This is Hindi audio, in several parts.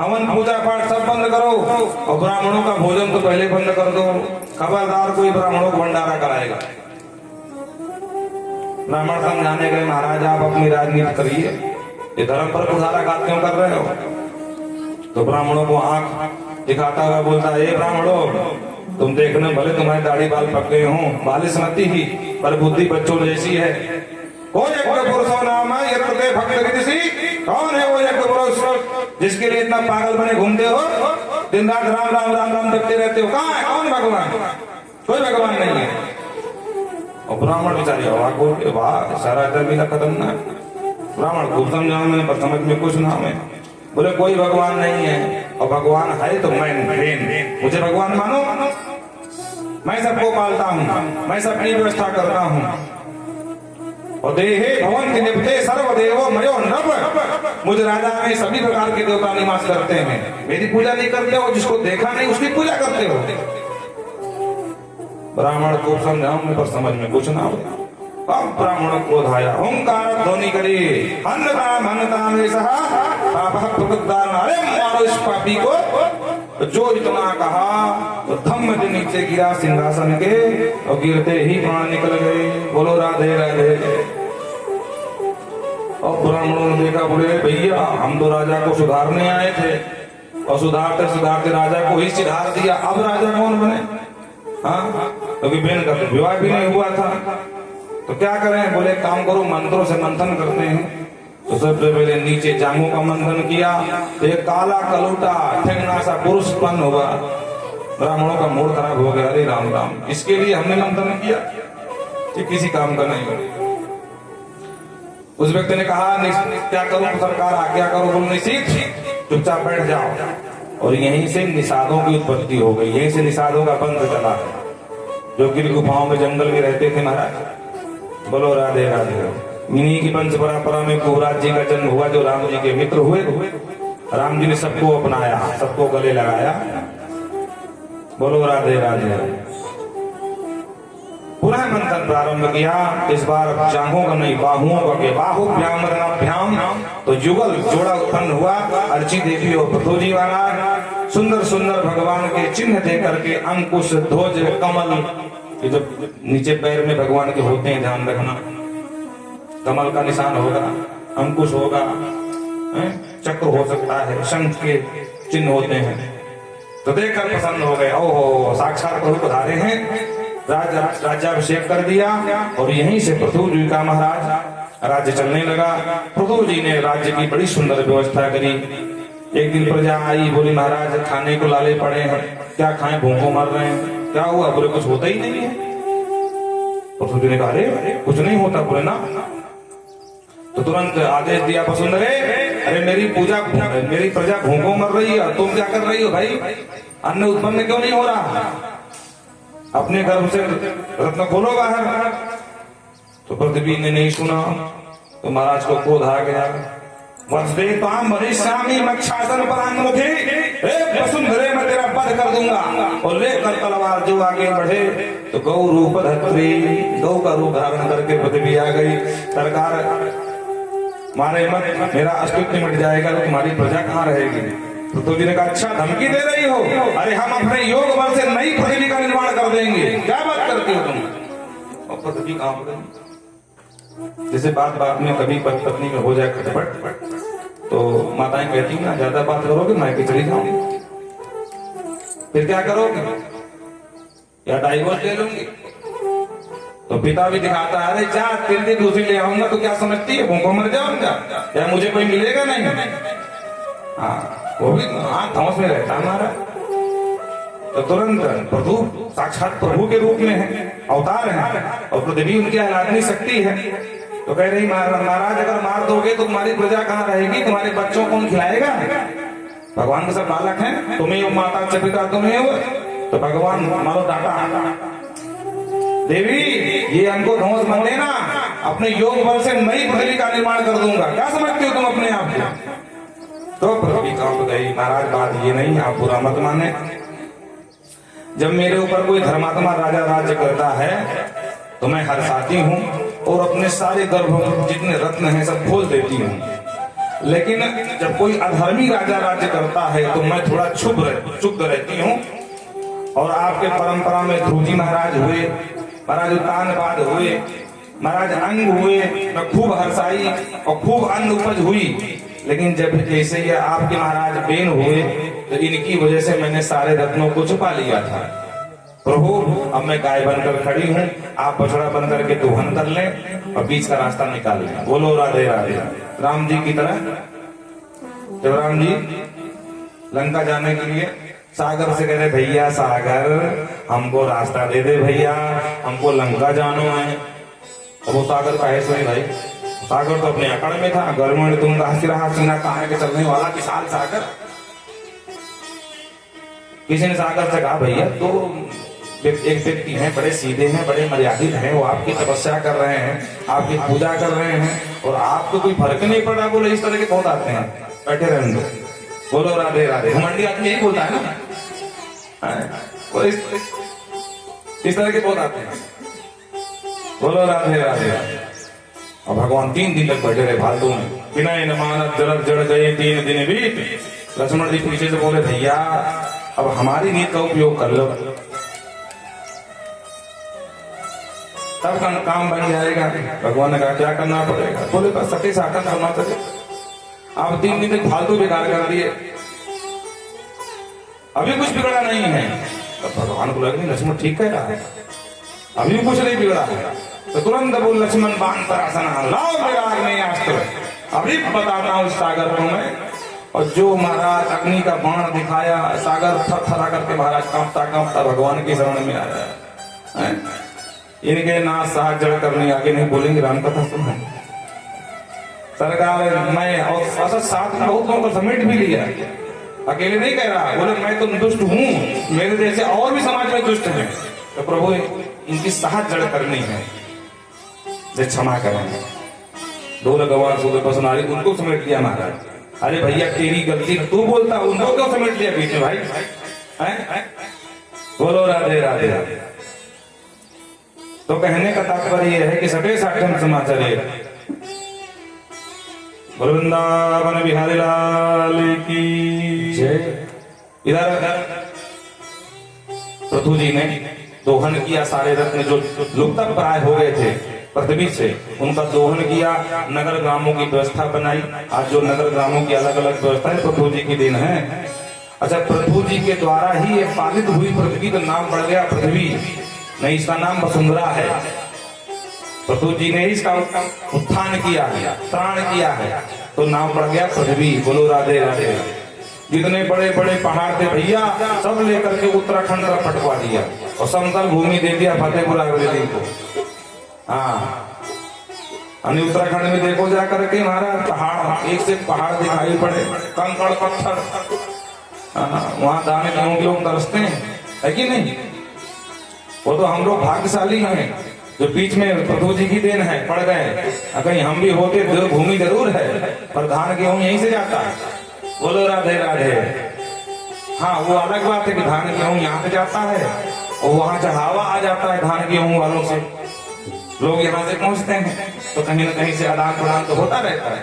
हवन पूजा पाठ सब बंद करो और ब्राह्मणों का भोजन तो पहले बंद कर दो। खबरदार कोई ब्राह्मणों को भंडारा कराएगा। ब्राह्मण समझाने गए महाराज आप अपनी राजनीति करिए, ये धर्म पर कुठाराघात क्यों कर रहे हो? तो ब्राह्मणों को आंख दिखाता हुआ बोलता है, ब्राह्मणों तुम देखने भले तुम्हारे दाढ़ी बाल पक गए हों, बालिश मती ही पर बुद्धि बच्चों जैसी है। कौन यज्ञ पुरुषो नाम है यत्र भक्त ऋषि? कौन है वो यज्ञ पुरुष जिसके लिए इतना पागल बने घूमते हो, दिन रात राम राम राम राम जपते रहते हो? कहाँ है कौन भगवान? कोई भगवान नहीं है। और ब्राह्मण बेचारे वाह सारा मेरा खतरनाक। ब्राह्मण खूब समझाओ मैं पर समझ में कुछ ना है। बोले कोई भगवान नहीं है और भगवान है तो मैं मुझे भगवान मानो, मैं सबको पालता हूँ, मैं सबकी व्यवस्था करता हूँ। और देहे भवन निपते सर्वदेवो मयो नभ, मुझ राजा में सभी प्रकार के देवता निवास करते हैं। मेरी पूजा नहीं करते हो, जिसको देखा नहीं उसकी पूजा करते हो। ब्राह्मण को समझाऊं पर समझ में कुछ ना हो। अब ब्राह्मण क्रोध आया, ओंकार ध्वनि करे अन्नता में सहा अरे मारो इस पापी को। जो इतना कहा तो धम्म के नीचे गिरा सिंहासन के और गिरते ही प्राण निकल गए। बोलो राधे राधे। और ब्राह्मणों ने देखा, बोले भैया हम तो राजा को सुधारने आए थे और सुधारते सुधारते राजा को ही सुधार दिया, अब राजा कौन बने? हाँ क्योंकि बहन का तो विवाह भी नहीं हुआ था, तो क्या करें? बोले काम करो मंत्रों से मंथन करते हैं। तो सबसे पहले नीचे जांघों का मंथन किया तो एक काला कलूटा ठेंगना सा पुरुष उत्पन्न हुआ। ब्राह्मणों का मूड खराब हो गया, अरे राम राम इसके लिए हमने मंथन किया, ये किसी काम का नहीं। उस व्यक्ति ने कहा क्या करूं सरकार आज्ञा करो। बोल निषेध चुपचाप बैठ जाओ। और यहीं से निषादों की उत्पत्ति हो गई, यहीं से निषादों का बंध चला जो गिर गुफाओं में जंगल में रहते थे महाराज। बोलो राधे राधे। इन्हीं की वंश परंपरा में कुबराज जी का जन्म हुआ जो राम जी के मित्र हुए। राम जी ने सबको अपनाया, सबको गले लगाया। बोलो राधे राधे। पुनः मंथन प्रारंभ किया, इस बार जांघों का नहीं बाहुओं का के बाहुभ्याम रणाभ्याम, तो युगल जोड़ा उत्पन्न हुआ। अर्ची देवी और पृथ्वी महाराज सुंदर सुंदर भगवान के चिन्ह दे करके अंकुश ध्वज कमल, ये जो नीचे पैर में भगवान के होते हैं ध्यान रखना, कमल का निशान होगा, अंकुश होगा, चक्र हो सकता है, शंख के चिन्ह होते हैं। तो देखकर प्रसन्न हो गए, ओहो साक्षात प्रभु पधारे हैं। राज्याभिषेक कर दिया और यहीं से पृथु जी का महाराज राज्य चलने लगा। पृथु जी ने राज्य की बड़ी सुंदर व्यवस्था करी। एक दिन प्रजा आई, बोली महाराज खाने को लाले पड़े हैं, क्या खाएं, भूखों मर रहे हैं। क्या हुआ? बोले कुछ होता ही नहीं है। पृथु जी ने कहा अरे कुछ नहीं होता। बोले ना। तो तुरंत आदेश दिया वसुंधरे, अरे मेरी प्रजा भूखों मर रही है, तुम क्या कर रही हो भाई? अन्न उत्पन्न क्यों नहीं हो रहा? अपने गर्भ से रत्न खोलो बाहर। तो पृथ्वी ने नहीं सुना, तो महाराज को क्रोध आ गया। वसुंधरे मैं तेरा वध कर दूंगा। और लेकर तलवार जो आगे बढ़े तो गौ रूप धत्री, गौ का रूप धारण करके पृथ्वी आ गई। सरकार मारे मत, मेरा अस्तित्व मिट जाएगा तो तुम्हारी प्रजा कहाँ रहेगी? पृथ्वी जी ने कहा अच्छा धमकी दे रही हो? अरे हम अपने योग बल से नई पृथ्वी का निर्माण कर देंगे, क्या बात करती हो तुम? और पृथ्वी कहाँ पड़ेगी? जैसे बात में कभी पति पत्नी में हो जाए खटपट, तो माताएं कहती हैं ना ज्यादा बात करोगे मायके चली जाओगे, फिर क्या करोगे? या डाइवोर्स ले लूंगी। तो पिता भी दिखाता है, अरे जा तिल्ली दूसरी ले आऊंगा तो क्या समझती है, भूखों मर जाऊंगा, क्या मुझे कोई मिलेगा नहीं? हाँ वो भी हाथ धौस में रहता हमारा। तो तुरंत प्रभु साक्षात प्रभु के रूप में है, अवतार है और पृथ्वी उनकी आराधनी शक्ति है। तो कह रही महाराज अगर मार दोगे तो तुम्हारी प्रजा कहाँ रहेगी, तुम्हारे बच्चों कौन खिलाएगा? भगवान के सब बालक हैं, तुम्हें हो माता से पिता तुम्हें हो। तो भगवान मारो डाटा, देवी ये हमको ध्वंस मत देना, अपने योग बल से नई पृथ्वी का निर्माण कर दूंगा, क्या समझते हो तुम अपने आप को? तो पृथ्वी कांप गई। महाराज बात ये नहीं, आप बुरा मत माने। जब मेरे ऊपर कोई धर्मात्मा राजा राज्य करता है तो मैं हर्षाती हूँ और अपने सारे गर्भ जितने रत्न हैं सब खोल देती हूँ। लेकिन जब कोई अधर्मी राजा राज्य करता है तो मैं थोड़ा चुप रहती हूँ। और आपके परंपरा में ध्रुव महाराज हुए, महाराज उत्तानपाद हुए, महाराज अंग हुए, मैं खूब हर्षाई और खूब अन्न उपज हुई। लेकिन जब जैसे ये आपके महाराज बेन हुए तो इनकी वजह से मैंने सारे रत्नों को छुपा लिया था। प्रभु अब मैं गाय बनकर खड़ी हूँ, आप बछड़ा बनकर के दोहन कर लें और बीच का रास्ता निकाल लें। बोलो राधे राधे। राम जी की तरह जब राम जी लंका जाने के लिए सागर से कह रहे भैया सागर हमको रास्ता दे दे भैया, हमको लंका जानो है। और वो सागर का है सुनी भाई, सागर तो अपने अकड़ में था। गर्म तुम रहा सीना कहा के चलने वाला विशाल सागर। किसी ने सागर से कहा भैया तो एक व्यक्ति हैं, बड़े सीधे हैं, बड़े मर्यादित हैं, वो आपकी तपस्या कर रहे हैं, आपकी पूजा कर रहे हैं और आपको कोई फर्क नहीं पड़ रहा। बोले इस तरह के बहुत आते हैं, बैठे रहेंगे। बोलो राधे राधे। घमंडी आदमी यही बोलता है ना, इस तरह के बहुत आते हैं। बोलो राधे राधे। और भगवान 3 दिन तक बैठे रहे फालतू में, बिना मानत जड़ जड़ गए 3 दिन बीत। लक्ष्मण जी पीछे से बोले भैया अब हमारी नीति का उपयोग कर लो, तब काम बन जाएगा। भगवान ने कहा क्या करना पड़ेगा? बोले बस सटी साकर करना चाहिए। आप 3 दिन तक फालतू बेकार कर दिए, अभी कुछ बिगड़ा नहीं है। तो भगवान को लगा लक्ष्मण ठीक कह रहा है, अभी कुछ नहीं बिगड़ा है। तो तुरंत बोल लक्ष्मण बाण पर आसन लाओ मेरा अग्नि अस्त्र, अभी बताता हूँ सागर को मैं। और जो महाराज अग्नि का बाण दिखाया, सागर थरथरा करके महाराज कांपता भगवान की शरण में आया। इनके नाथ साथ जड़ करने आगे नहीं बोलेंगे, राम कथा सुना सरकार। मैं और साथ में बहुत लोगों को समेट भी लिया, अकेले नहीं कह रहा। बोले मैं तो दुष्ट हूँ, मेरे जैसे और भी समाज में दुष्ट हैं, तो प्रभु इनकी साथ जड़ करनी है, क्षमा करें। ढोल गवार सुबह पसनारी उनको समेट लिया महाराज। अरे भैया तेरी गलती, तू बोलता उनको क्यों समेट लिया बीच में भाई? बोलो राधे राधे। तो कहने का तात्पर्य यह है कि सटे साठम समाचार वृंदावन बिहारी लाल की जय। इधर पृथु जी ने दोहन किया, सारे रत्न जो लुप्त प्राय हो गए थे पृथ्वी से, उनका दोहन किया, नगर ग्रामों की व्यवस्था बनाई। आज जो नगर ग्रामों की अलग अलग व्यवस्था है पृथु जी की दिन है। अच्छा, पृथु जी के द्वारा ही ये पालित हुई पृथ्वी का नाम पड़ गया पृथ्वी, नहीं इसका नाम वसुंधरा है। पृथु जी ने इसका उत्थान किया है, त्राण किया है, तो नाम पड़ गया पृथ्वी। बोलो राधे राधे। जितने बड़े बड़े पहाड़ थे भैया सब लेकर के उत्तराखंड का पटवा दिया और समतल भूमि दे दिया फतेहपुर आयुर्वेदी को। हाँ, उत्तराखंड में देखो जा करके महाराज पहाड़, एक से पहाड़ दिखाई पड़े, कंकड़ पत्थर। वहां दाने गेहूं लोग तरसते हैं, है कि नहीं? वो तो हम लोग भाग्यशाली हैं जो बीच में प्रभु जी की देन है, पड़ गए। कहीं हम भी होते भूमि जरूर है, पर धान गेहूं यहीं से जाता है। बोलो राधे राधे। हाँ, वो अलग बात है कि धान गेहूं यहाँ से जाता है और वहां से हवा आ जाता है धान गेहूं वालों से, लोग यहाँ से पहुंचते हैं, तो कहीं ना कहीं से आदान प्रदान तो होता रहता है।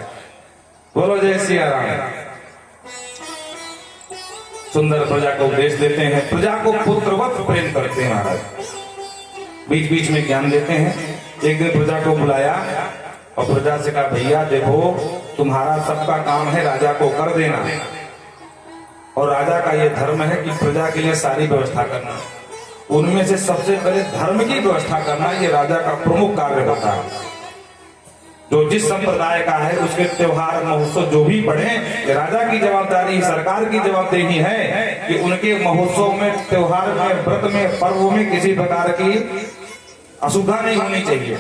बोलो जय सिया राम। सुंदर प्रजा को उपदेश देते हैं, प्रजा को पुत्रवत प्रेम करते हैं महाराज, बीच बीच में ज्ञान देते हैं। एक दिन प्रजा को बुलाया और प्रजा से कहा भैया देखो तुम्हारा सबका काम है राजा को कर देना, और राजा का यह धर्म है कि प्रजा के लिए सारी व्यवस्था करना, उनमें से सबसे पहले धर्म की व्यवस्था करना ये राजा का प्रमुख कार्य होता है। जो जिस संप्रदाय का है उसके त्योहार महोत्सव जो भी पड़े, राजा की जवाबदारी, सरकार की जवाबदेही है कि उनके महोत्सव में, त्योहार में, व्रत में, पर्वों में किसी प्रकार की असुविधा नहीं होनी चाहिए।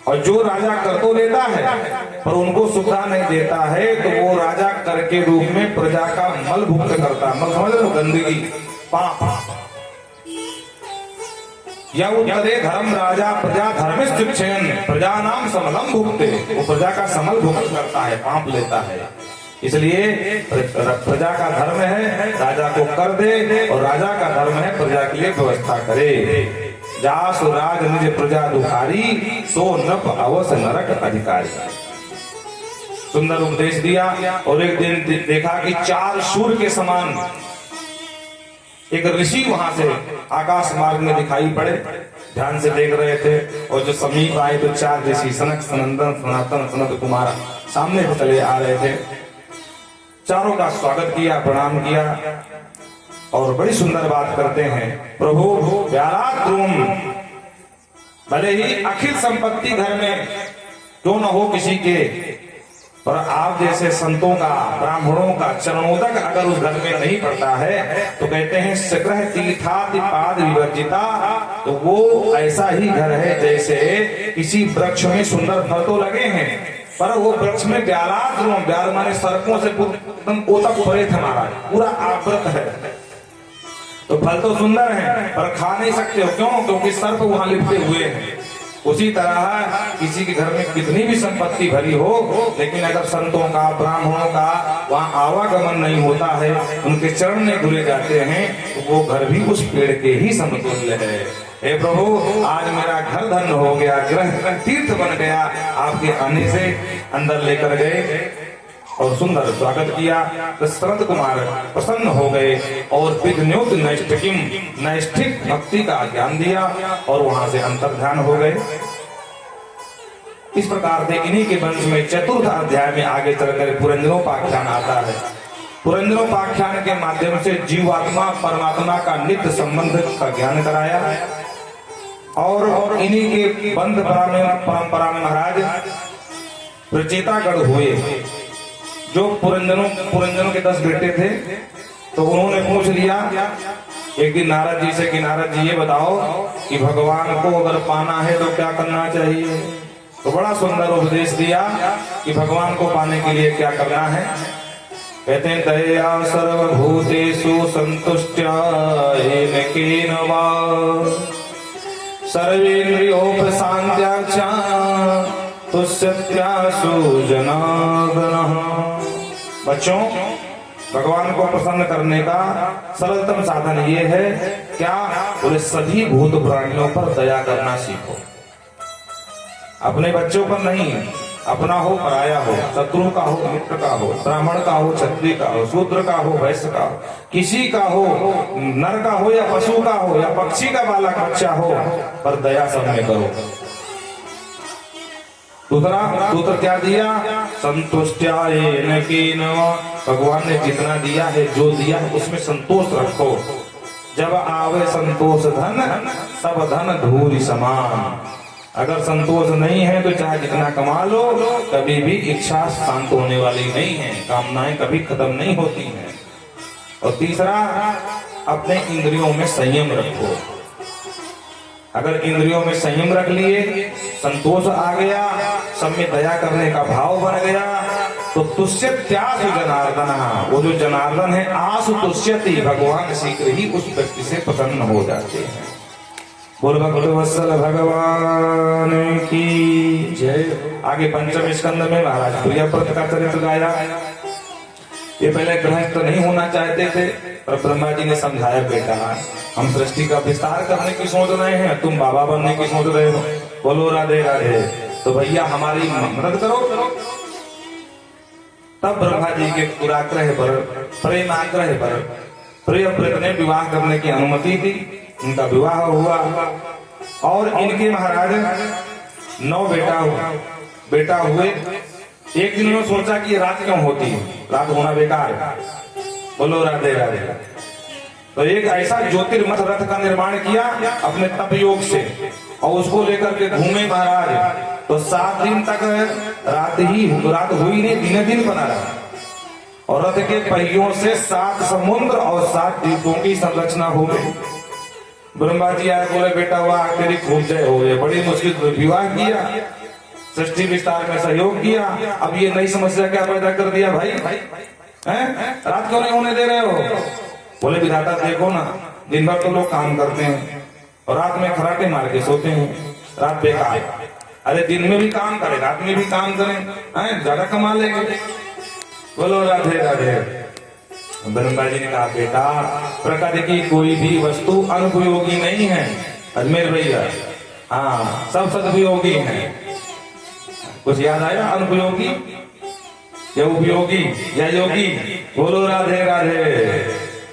और जो राजा कर तो लेता है पर उनको सुविधा नहीं देता है, तो वो राजा कर के रूप में प्रजा का मल भुक्त करता है। मल समझ लो, गंदगी, पाप। या उत्तरे धर्म राजा प्रजा धर्मिष्ठयन प्रजा नाम समलम भुगते, वो प्रजा का समल भुगत करता है, पाप लेता है। इसलिए प्रजा का धर्म है राजा को कर दे, और राजा का धर्म है प्रजा के लिए व्यवस्था करे। जासु राज निज प्रजा दुखारी, सो नप अवस नरक अधिकारी। सुंदर उपदेश दिया। और एक दिन देखा कि 4 सूर्य के समान एक ऋषि वहां से आकाश मार्ग में दिखाई पड़े, ध्यान से देख रहे थे। और जो समीप आए तो 4 ऋषि सनक, सनंदन, सनातन, सनत कुमार सामने चले आ रहे थे। चारों का स्वागत किया, प्रणाम किया और बड़ी सुंदर बात करते हैं, प्रभु व्यारात रूम, भले ही अखिल संपत्ति घर में क्यों न हो किसी के, पर आप जैसे संतों का, ब्राह्मणों का चरणोदक अगर उस घर में नहीं पड़ता है तो कहते हैं सग्रह तीर्थादि पाद विवर्जिता, तो वो ऐसा ही घर है जैसे किसी वृक्ष में सुंदर फल तो लगे हैं पर वो वृक्ष में व्यारात रूम, व्यार माने सर्पों से एकदम ओतक परे थे महाराज, पूरा आवृत है। तो फल तो सुंदर है पर खा नहीं सकते हो, क्यों? क्योंकि सर्प वहां लिपटे हुए हैं। उसी तरह किसी के घर में कितनी भी संपत्ति भरी हो, लेकिन अगर संतों का, ब्राह्मणों का वहां आवागमन नहीं होता है, उनके चरण में घुले जाते हैं, तो वो घर भी उस पेड़ के ही समतुल्य है। हे प्रभु, आज मेरा घर धन्य हो गया, ग्रह तीर्थ बन गया, आपके आने से अंदर लेकर गए और सुंदर स्वागत किया। तो सनत कुमार प्रसन्न हो गए और विघ्नोत नैष्ठिकीम, नैष्ठिक भक्ति का ज्ञान दिया और वहां से अंतर्ध्यान हो गए। इस प्रकार से इन्हीं के वंश में चतुर्थ अध्याय में आगे चलकर पुरंजनोपाख्यान आता है। पुरंजनोपाख्यान के माध्यम से जीवात्मा परमात्मा का नित्य संबंध का ज्ञान कराया और इन्हीं के बंध परंपरा में महाराज प्रचेतागढ़ हुए। जो पुरंजनों के 10 बेटे थे, तो उन्होंने पूछ लिया एक दिन नारद जी से कि नारद जी ये बताओ कि भगवान को अगर पाना है तो क्या करना चाहिए। तो बड़ा सुंदर उपदेश दिया कि भगवान को पाने के लिए क्या करना है। कहते हैं दया सर्वभूतेषु संतुष्ट्या येन केन वा सर्वेन्द्रियोपशान्त्या तुष्यत्यासु जनार्दनः। बच्चों, भगवान को प्रसन्न करने का सरलतम साधन ये है क्या? बोले सभी भूत प्राणियों पर दया करना सीखो। अपने बच्चों पर नहीं, अपना हो पराया हो, शत्रु का हो मित्र का हो, ब्राह्मण का हो क्षत्रिय का हो, शूद्र का हो वैश्य का हो, किसी का हो, नर का हो या पशु का हो या पक्षी का बालक बच्चा हो, पर दया सब में करो। दूसरा सूत्र क्या दिया? संतुष्ट्या येन केन वा, भगवान ने जितना दिया है, जो दिया है उसमें संतोष रखो। जब आवे संतोष धन, सब धन धूरि समान। अगर संतोष नहीं है तो चाहे जितना कमा लो, कभी भी इच्छा शांत होने वाली नहीं है, कामनाएं कभी खत्म नहीं होती हैं। और तीसरा, अपने इंद्रियों में संयम रखो। अगर इंद्रियों में संयम रख लिए, संतोष आ गया, सब में दया करने का भाव बन गया, तो तुष्यत्यासु जनार्दन, वो जो जनार्दन है आसु तुष्यति, भगवान शीघ्र ही उस व्यक्ति से प्रसन्न हो जाते हैं। बोल भक्तवत्सल भगवान की जय। आगे पंचम स्कंद में महाराज प्रियव्रत का चरित्र गाया। ये पहले गृहस्थ नहीं होना चाहते थे, पर ब्रह्मा जी ने समझाया, बेटा हम सृष्टि का विस्तार करने की सोच रहे हैं, तुम बाबा बनने की सोच रहे हो, बोलो राधे राधे, तो भैया हमारी मदद करो। तब ब्रह्मा जी के दुराग्रह पर, प्रेम आग्रह पर प्रियव्रत ने विवाह करने की अनुमति दी। उनका विवाह हुआ और इनके महाराज 9 बेटा हुए। एक दिन उन्होंने सोचा कि रात क्यों होती है, रात होना बेकार है, बोलो राधे राधे। तो एक ऐसा ज्योतिर्मठ रथ का निर्माण किया अपने तप योग से और उसको लेकर के घूमे महाराज। तो 7 दिन तक रात हुई नहीं, दिने दिन बना रहा। और रथ के पहियों से 7 समुद्र और 7 द्वीपों की संरचना हो गई। ब्रह्मा जी आए, बोले बेटा वाह तेरी खूब जय हो गई, बड़ी मुश्किल विवाह किया, सृष्टि विस्तार में सहयोग किया, अब ये नई समस्या क्या पैदा कर दिया भाई, हैं? रात क्यों नहीं होने दे रहे हो? बोले विधाता देखो ना, दिन भर तो लोग काम करते हैं और रात में खराटे मार के सोते हैं, रात बेकार। अरे दिन में भी काम करें, रात में भी काम करें, ज्यादा कमा लेंगे। बोलो राधे राधे। ब्रह्मा जी ने कहा बेटा प्रकृति की कोई भी वस्तु अनुपयोगी नहीं है, अजमेर भैया, हाँ सब सदुपयोगी है। कुछ याद आया? अनुपयोगी या उपयोगी या योगी, बोलो राधे राधे।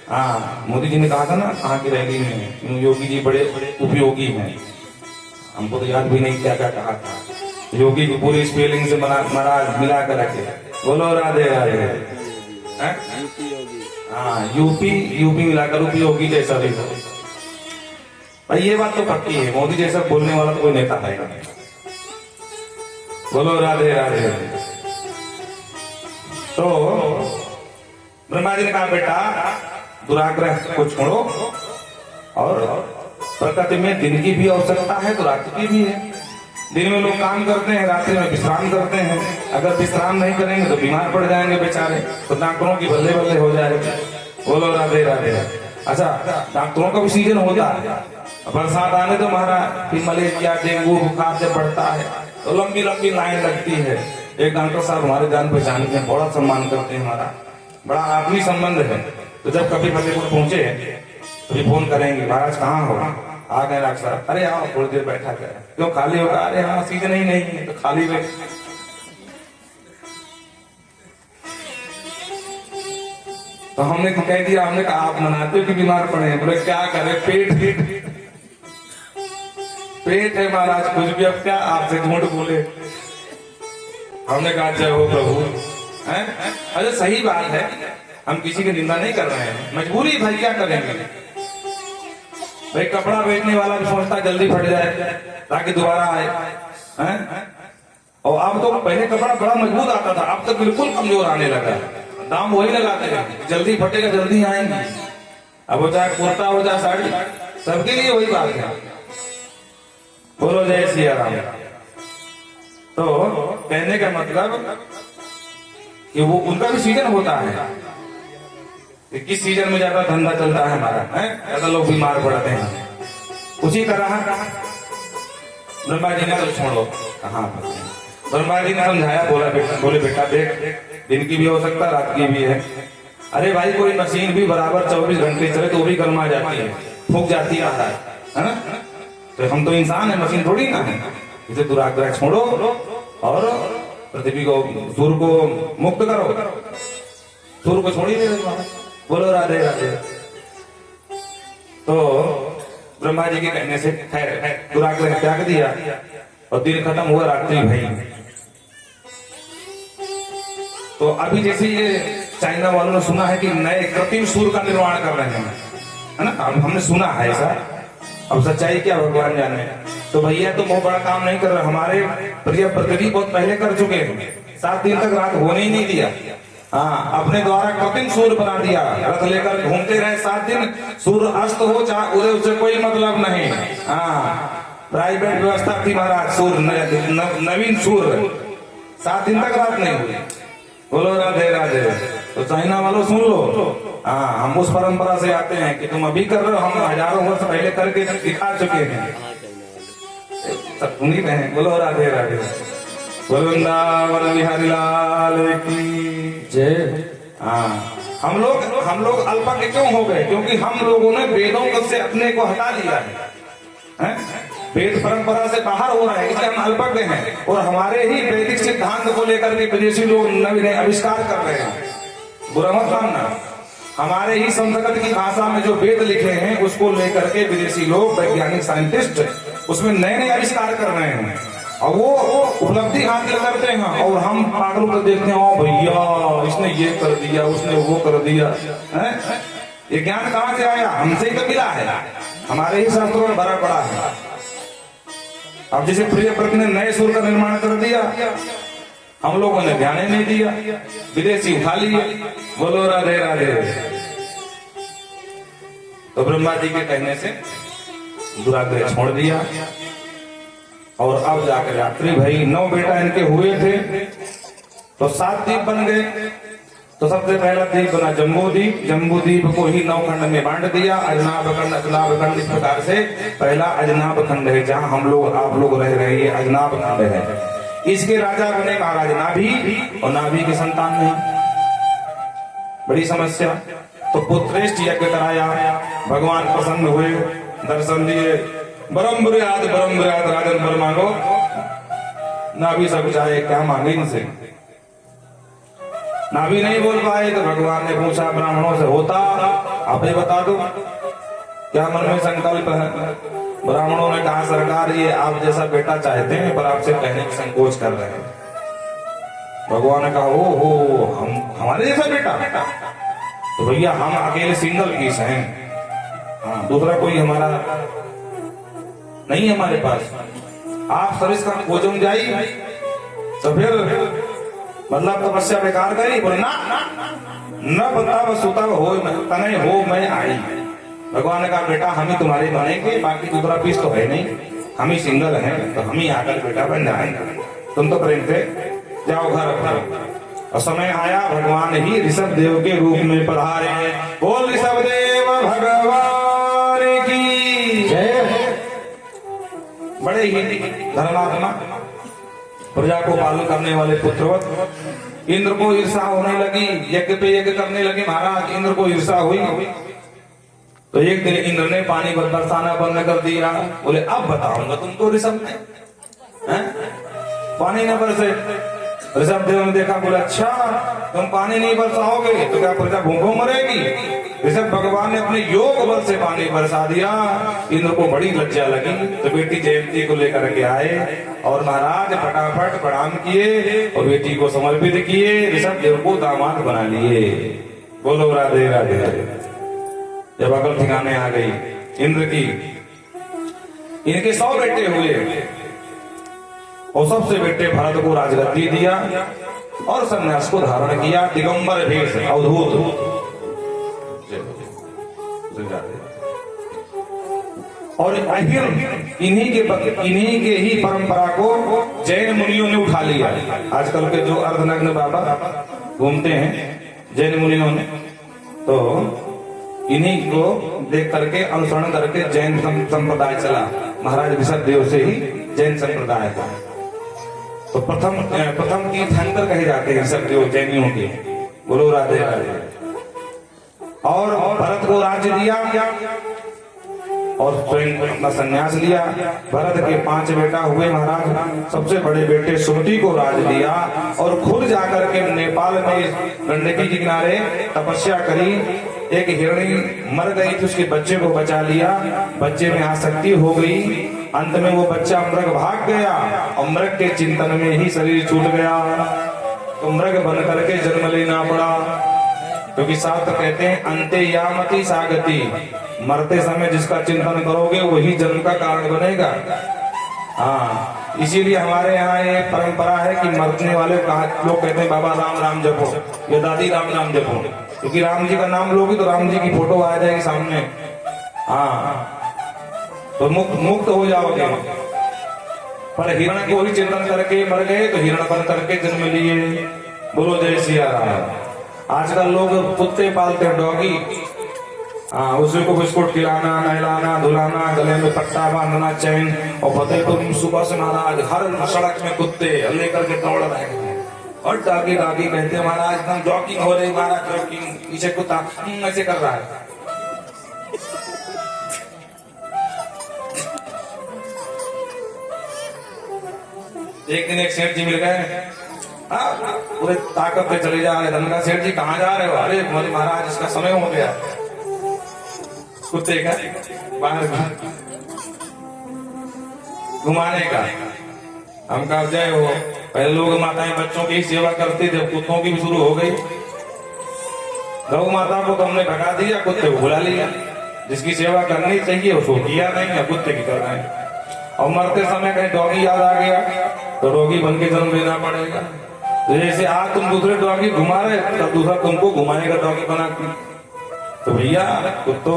हाँ, मोदी जी ने कहा था ना कहाँ की रैली में, योगी जी बड़े उपयोगी हैं। हमको तो याद भी नहीं क्या क्या कहा था। योगी की पूरी स्पेलिंग से महाराज मिला कर रखे, बोलो राधे राधे। हाँ, यूपी मिलाकर उपयोगी जैसा भी हो भाई, ये बात तो पक्की है, मोदी जैसा बोलने वाला तो कोई नेता है नहीं। बोलो राधे राधे। तो ब्रह्मा जी ने कहा बेटा दुराग्रह को छोड़ो, और प्रकृति में दिन की भी आवश्यकता है तो रात्रि की भी है। दिन में लोग काम करते हैं, रात्रि में विश्राम करते हैं। अगर विश्राम नहीं करेंगे तो बीमार पड़ जाएंगे बेचारे, तो डॉक्टरों की बल्ले बल्ले हो जाएगी। बोलो राधे राधे। अच्छा, डॉक्टरों का भी सीजन होता है, बरसात आने तो महाराज फिर मलेरिया डेंगू बुखार जब बढ़ता है तो लंबी लंबी लाइन लगती है। एक डॉक्टर साहब हमारे जान पहचान के बड़ा सम्मान करते हैं, हमारा बड़ा आत्मीय संबंध है। तो जब कभी फतेहपुर पहुंचे तो फोन करेंगे, महाराज कहाँ हो? आ गए डॉक्टर साहब। अरे आओ थोड़ी देर बैठा कर, क्यों खाली होगा? अरे हाँ सीजन ही नहीं है तो खाली बैठ। तो हमने कह दिया, हमने कहा आप मनाते हो कि बीमार पड़े हैं? बोले क्या करे, पेट है महाराज, कुछ भी अब क्या आपसे झूठ बोले। हमने कहा जय हो प्रभु। अरे सही बात है, हम किसी की निंदा नहीं कर रहे हैं, मजबूरी भाई क्या करेंगे। भाई कपड़ा बेचने वाला भी सोचता जल्दी फट जाए ताकि दोबारा आए, और अब तो पहले कपड़ा बड़ा मजबूत आता था, अब तो बिल्कुल कमजोर आने लगा। दाम वही लगाते हैं, जल्दी फटेगा जल्दी आएंगे। अब हो चाहे कुर्ता हो चाहे साड़ी, सबके लिए वही बात है। बोलो जय सिया राम। तो कहने का मतलब कि वो उनका भी सीजन होता है, किस सीजन में ज्यादा धंधा चलता है हमारा, ज्यादा लोग बीमार पड़ते हैं। उसी तरह ब्रह्मा जी ने तो छोड़ो कहाँ, ब्रह्मा जी ने समझाया, बोले बेटा देख, दिन की भी हो सकता रात की भी है। अरे भाई कोई मशीन भी बराबर 24 घंटे चले तो भी गर्मा जाती है, फूक जाती है ना। तो हम तो इंसान है, मशीन थोड़ी ना है। इसे दुराग्रह छोड़ो और पृथ्वी को, सूर्य को मुक्त करो, सूर्य को छोड़ी दे। बोलो राधे राधे। तो ब्रह्मा जी के कहने से खैर दुराग्रह त्याग दिया और दिन खत्म हुआ, रात्रि भई। तो अभी जैसे ये चाइना वालों ने सुना है कि नए कृत्रिम सूर्य का निर्माण कर रहे हैं, है ना, हमने सुना है ऐसा। अब सच्चाई क्या भगवान जाने। तो भैया तो बहुत बड़ा काम नहीं कर रहे, हमारे प्रिय पृथ्वी बहुत पहले कर चुके हैं। 7 दिन तक रात होने ही नहीं दिया। हाँ, अपने द्वारा कृत्रिम सूर्य बना दिया, रथ लेकर घूमते रहे 7 दिन, सूर्य अस्त हो चाहे उदय, उससे कोई मतलब नहीं। हाँ, प्राइवेट व्यवस्था थी महाराज, सूर्य नवीन सूर्य 7 दिन तक रात नहीं हुई। बोलो राधे राधे। तो चाइना वालों सुन लो, हाँ हम उस परंपरा से आते हैं कि तुम अभी कर रहे हो, हम हजारों वर्ष पहले करके दिखा चुके हैं, सब सुनी रहे हैं। बोलो राधे राधे। बोलो वृंदावन बिहारी लाल की जय। हाँ, हम लोग अल्पज्ञ क्यों हो गए? क्योंकि हम लोगों ने वेदों से अपने को हटा लिया है, वेद परंपरा से बाहर हो रहा है, इसलिए हम अल्पज्ञ हैं। और हमारे ही वैदिक सिद्धांत को लेकर के विदेशी लोग नए आविष्कार कर रहे हैं, बुरा मत मानना। हमारे ही संस्कृत की भाषा में जो वेद लिखे हैं उसको लेकर के विदेशी लोग, वैज्ञानिक साइंटिस्ट उसमें नए नए आविष्कार कर रहे हैं, और वो उपलब्धि हासिल करते हैं। और हम पागलों को देखते हैं, ओ भैया इसने ये कर दिया, उसने वो कर दिया। ये ज्ञान कहाँ से आया? हमसे ही तो मिला है, हमारे ही शास्त्रों में भरा पड़ा है। अब जैसे प्रियव्रत ने नए सूर्य का निर्माण कर दिया, हम लोगों ने ध्यान ही नहीं दिया, विदेशी उठा लिए। बोलो राधे राधे। तो ब्रह्मा जी के कहने से दुराग्रह छोड़ दिया, और अब जाकर रात्रि भई। 9 बेटा इनके हुए थे, तो 7 द्वीप बन गए। तो सबसे पहला द्वीप बना जम्बूद्वीप, जम्बूद्वीप को ही 9 खंड में बांट दिया। अजनाब खंड, अजनाब खंड, इस प्रकार से पहला अजनाब खंड है, जहां हम लोग आप लोग रह रहे हैं, अजनाब खंड है। इसके राजा बने महाराज नाभि, और नाभि के संतान नहीं। बड़ी समस्या। तो पुत्रेष्ठ यज्ञ कराया, भगवान प्रसन्न हुए, दर्शन दिए। बरम बुरियाद राजन बर मांगो। नाभि सब चाहे, क्या मांगे इनसे? ना भी नहीं बोल पाए तो भगवान ने पूछा ब्राह्मणों से, होता आप ही बता दो क्या मन में संकल्प है। ब्राह्मणों ने कहा, सरकार ये आप जैसा बेटा चाहते हैं पर आपसे कहने की संकोच कर रहे हैं। भगवान ने कहा, ओ हो हम हमारे जैसा बेटा, तो भैया हम अकेले सिंगल पीस हैं, हाँ दूसरा कोई हमारा नहीं हमारे पास। आप सरिस का खोजम जाई तो फिर मतलब तपस्या बेकार करी, बोले ना न बता बस होता हो तने हो मैं आई। भगवान ने कहा, बेटा हम ही तुम्हारे बनेंगे, बाकी दूसरा पीस तो है नहीं, हम ही सिंगल हैं, तो हम ही आकर बेटा बन जाएंगे, तुम तो प्रेम से जाओ घर अपना। और समय आया भगवान ही ऋषभ देव के रूप में पधारे। बोल ऋषभ देव भगवान की जय। बड़े ही धर्मात्मा, प्रजा को पालन करने वाले पुत्रवत। इंद्र को ईर्षा होने लगी, यज्ञ पे यज्ञ करने लगे महाराज, इंद्र को ईर्षा हुई तो एक दिन इंद्र ने पानी बरसाना बंद कर दिया। बोले अब बताऊंगा तुमको ऋषभ ने, पानी न बरसे। ऋषभ देव ने देखा, बोले अच्छा तुम पानी नहीं बरसाओगे तो क्या प्रजा भूखों मरेगी। ऋषभ भगवान ने अपने योग बल से पानी बरसा दिया। इंद्र को बड़ी लज्जा लगी तो बेटी जयंती को लेकर के आए और महाराज फटाफट प्रणाम किए और बेटी को समर्पित किए, ऋषभ देव को दामाद बना लिए। बोलो राधे राधे राधे। जब अकल ठिकाने आ गई इंद्र की, इनके 100 बेटे हुए और सबसे बेटे भरत को राजगद्दी दिया और संन्यास को धारण किया, दिगंबर भेष अवधूत। और इन्हीं के ही परंपरा को जैन मुनियों ने उठा लिया। आजकल के जो अर्धनग्न बाबा घूमते हैं जैन मुनियों ने, तो इन्हीं को देख करके अनुसरण करके जैन संप्रदाय चला। महाराज ऋषभ देव से ही जैन संप्रदाय था। तो प्रथम तीर्थंकर कहे जाते हैं ऋषभ देव जैनियों के। बोलो राधे राधे। और भरत को राज्य दिया और स्वयं अपना संन्यास लिया। भरत के 5 बेटा हुए महाराज। सबसे बड़े बेटे सुमति को राज दिया और खुद जाकर के नेपाल में गंडकी के किनारे तपस्या करी। एक हिरणी मर गई थी, उसके बच्चे को बचा लिया, बच्चे में आसक्ति हो गई, अंत में वो बच्चा मृग भाग गया और मृग के चिंतन में ही शरीर छूट गया, तो मृग बन करके जन्म लेना पड़ा। क्योंकि शास्त्र कहते हैं अंते यामति सागति, मरते समय जिसका चिंतन करोगे वही जन्म का कारण बनेगा। हाँ, इसीलिए हमारे यहाँ ये परंपरा है कि मरने वाले लोग कहते हैं बाबा राम राम जपो या दादी राम राम जपो, क्योंकि राम जी का नाम लोगे तो राम जी की फोटो आ जाएगी सामने। हाँ, तो मुक्त हो जाओगे। पर हिरण को ही चिंतन करके मर गए तो हिरण बन करके जन्म लिए। बोलो जय सिया राम। आजकल लोग कुत्ते पालते हैं, डॉगी। हाँ, उसी को बिस्कुट खिलाना, नहलाना, धुलाना, गले में पट्टा बांधना, चैन। और फतेहपुर सुबह से महाराज हर सड़क में कुत्ते लेकर के दौड़ रहे हैं और डागी डागी कहते हैं महाराज एकदम जॉकिंग हो रही, महाराज जॉकिंग, पीछे कुत्ता ऐसे कर रहा है। एक दिन एक सेठ जी मिल गए, पूरे ताकत पे चले जा रहे। धनका सेठ जी कहाँ जा रहे हो? अरे बोले महाराज इसका समय हो गया कुत्ते का बाहर घुमाने का। हम कहा जय हो। पहले लोग माताएं बच्चों की सेवा करती थी, कुत्तों की भी शुरू हो गई। गौ माता को तो हमने भगा दिया, कुत्ते को बुला लिया। जिसकी सेवा करनी चाहिए उसको किया नहीं, या कुत्ते की कर रहे हैं। और मरते समय कहीं डॉगी याद आ गया तो डॉगी बन के जन्म लेना पड़ेगा। तो जैसे आज तुम दूसरे डॉगी घुमा रहे तो दूसरा तुमको घुमाएगा डॉगी बना के। तो भैया तो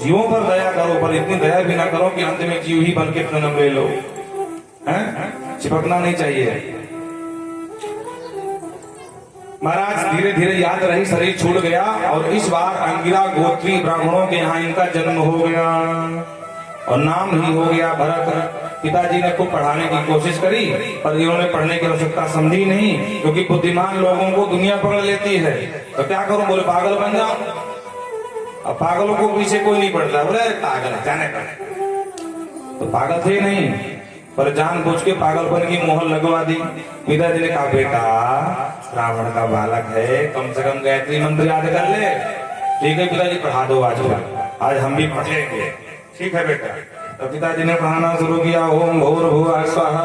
जीवों पर दया करो, पर इतनी दया भी ना करो कि अंत में जीव ही बन के जन्म ले लो। चिपकना नहीं चाहिए। महाराज धीरे धीरे याद रही, शरीर छूट गया और इस बार अंगिरा गोत्री ब्राह्मणों के यहाँ इनका जन्म हो गया और नाम ही हो गया भरत। पिताजी ने खूब पढ़ाने की कोशिश करी पर इन्होंने पढ़ने की आवश्यकता समझी नहीं, क्योंकि बुद्धिमान लोगों को दुनिया पकड़ लेती है। तो क्या करूं? बोले पागल बन जाओ। अब पागलों को पीछे कोई नहीं पड़ता, बोले पागल जाने का। तो पागल थे नहीं, पर जानबूझ के पागलपन की मोहर लगवा दी। पिताजी ने कहा बेटा रावण का बालक है, कम से कम गायत्री मंत्र याद कर ले। ठीक है पिताजी पढ़ा दो, आज हम भी पढ़ेंगे। ठीक है बेटा। तो पिताजी ने पढ़ाना शुरू किया। ओम भूर्भुवः स्वः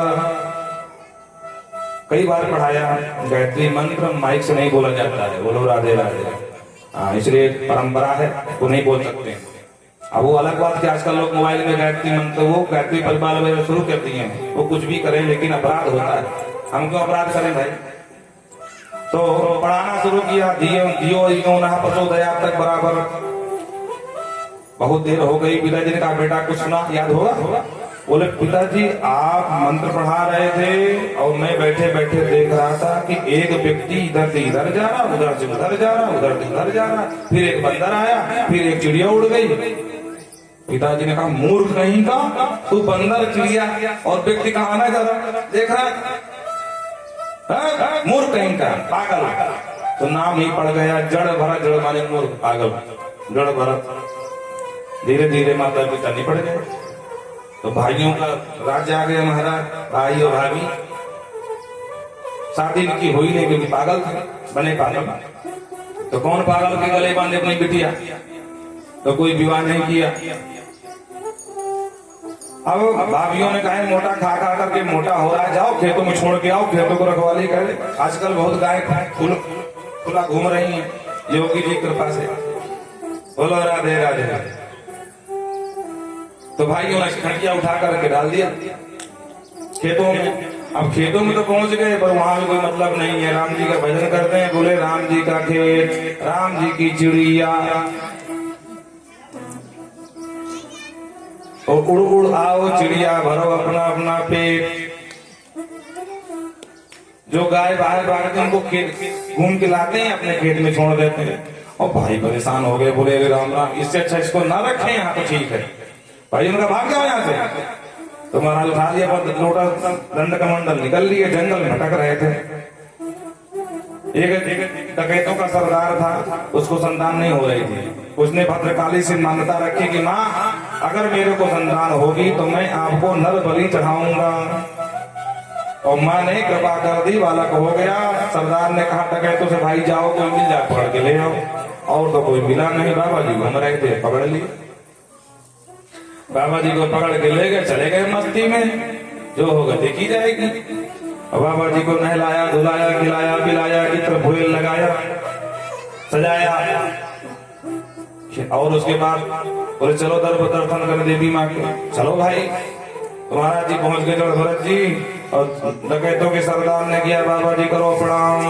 कई बार पढ़ाया। गायत्री मंत्र माइक से नहीं बोला जाता है, बोलो राधे राधे। इसलिए परंपरा है, वो नहीं बोल सकते। अब वो अलग बात कि आजकल लोग मोबाइल में गायत्री मंत्र वो गायत्री परिवार वगैरह शुरू कर दिए हैं, वो कुछ भी करें लेकिन अपराध होता है। हम क्यों अपराध करें भाई। तो पढ़ाना शुरू किया। दियो नः प्रचोदया तक बराबर बहुत देर हो गई। पिताजी ने कहा बेटा कुछ सुना, याद होगा? बोले पिताजी आप मंत्र पढ़ा रहे थे और मैं बैठे बैठे देख रहा था कि एक व्यक्ति इधर से इधर जा रहा, उधर से उधर जा रहा, उधर से उधर जा रहा, फिर एक बंदर आया, फिर एक चिड़िया उड़ गई। पिताजी ने कहा मूर्ख नहीं का तू, बंदर चिड़िया और व्यक्ति कहाँ आना जा रहा देख रहा, मूर्ख कहीं का, पागल। तो नाम ही पड़ गया जड़ भरत। जड़ माने मूर्ख, पागल, जड़ भरत। धीरे धीरे माता पिता निपट गए। तो भाइयों का राज्य आ गया महाराज। भाई और भाभी शादी की हुई नहीं क्योंकि पागल थे, बने पागल। तो कौन पागल के गले बांधे अपनी बिटिया, तो कोई विवाह नहीं किया। अब भाभियों ने कहा मोटा खा खा करके मोटा हो रहा है, जाओ खेतों में छोड़ के आओ, खेतों को रखवाली करे। आजकल बहुत गाय खुला घूम रही है योगी जी कृपा से। बोलो राधे राधे। तो भाइयों ने खटिया उठा करके डाल दिया खेतों में। अब खेतों में तो पहुंच गए पर वहां भी कोई मतलब नहीं है। राम जी का भजन करते हैं, बोले राम जी का खेत, राम जी की चिड़िया, और उड़ उड़ आओ चिड़िया भरो अपना अपना पेट। जो गाय बाहर भागते हैं उनको खेत घूम के लाते हैं, अपने खेत में छोड़ देते हैं। और भाई परेशान हो गए, बोले अरे राम राम, इससे अच्छा इसको ना रखें यहाँ तो ठीक है। भाई उनका भाग जाओ यहाँ से। तो महाराज उठा लिया लोटा दंड कमंडल, निकल लिए, जंगल में भटक रहे थे। एक डकैतों का सरदार था, उसको संतान नहीं हो रही थी। उसने भद्रकाली से मान्यता रखी कि माँ अगर मेरे को संतान होगी तो मैं आपको नर बलि चढ़ाऊंगा। और माँ ने कृपा कर दी, बालक हो गया। सरदार ने कहा डकैतों से भाई जाओ कोई मिल जाए पकड़ के ले आओ। और तो कोई मिला नहीं। बाबा जी घूम रहे थे, पकड़ लिए। बाबा जी को पकड़ के ले गए, चले गए मस्ती में, जो होगा देखी जाएगी। और बाबा जी को नहलाया धुलाया खिलाया पिलाया, इत्र फूल लगाया सजाया। और उसके बाद बोले चलो दर्शन कर देवी माँ के। चलो भाई। तो महाराज जी पहुंच गए जड़ भरत जी, और डकैतों के सरदार ने किया बाबा जी करो प्रणाम।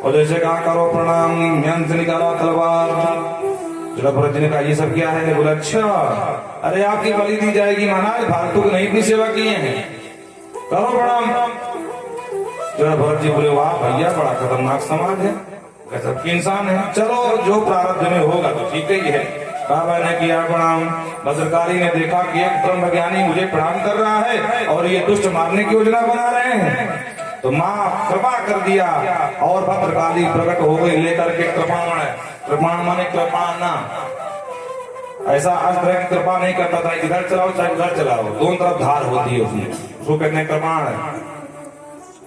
और जैसे कहा करो प्रणाम, ध्यान से निकाला तलवार। जड़ भरत जी ने कहा ये सब क्या है? बोले अच्छा अरे आपकी बलि दी जाएगी महाराज, फालतू की नहीं, इतनी सेवा किए हैं, करो प्रणाम। जड़ भरत जी बोले वाह भैया बड़ा खतरनाक समाज है, गजब की इंसान है, चलो जो प्रारब्ध में होगा तो ठीक ही है। बाबा ने किया प्रणाम। भद्रकाली ने देखा कि एक ब्रह्मज्ञानी मुझे प्रणाम कर रहा है और ये दुष्ट मारने की योजना बना रहे हैं। तो माँ कृपा कर दिया और भद्रकाली प्रकट हो गई लेकर के कृपाण। कृपाण माने कृपाना, ऐसा अस्त्र की कृपा नहीं करता था, इधर चलाओ चाहे उधर चलाओ, दोनों तरफ धार होती है उसमें, उसको कहते हैं कृपाण।